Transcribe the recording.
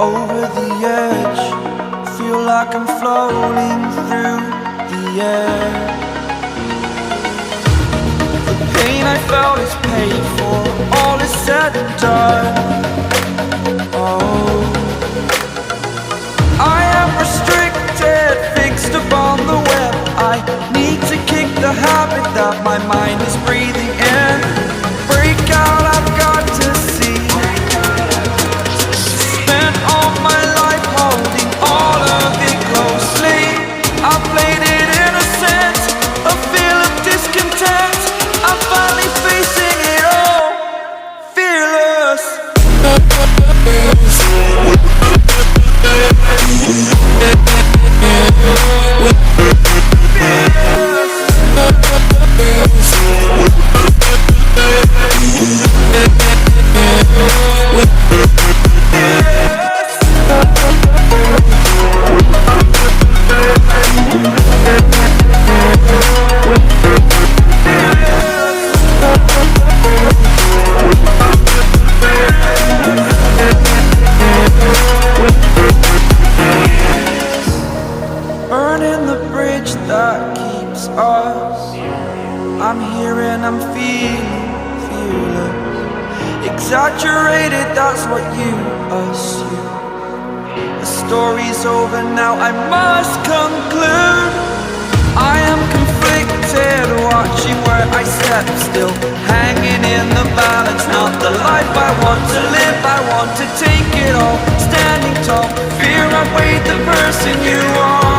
over the edge. Feel like I'm floating through the air. The pain I felt is paid for, all is said and done. Oh, I am restricted, fixed upon the web. I need to kick the habit that my mind is breathing in. Break out, I've got to see. Spent all my life holding all of it closely. I played it innocent, a feel of discontent. I'm finally facing it all, fearless. Burning the bridge that keeps us. I'm here and I'm feeling fearless. Exaggerated, that's what you assume. The story's over now, I must conclude. I am conflicted, watching where I step still, hanging in the balance. Not the life I want to live, I want to take it all. Standing tall, fear I've weighed the person you are.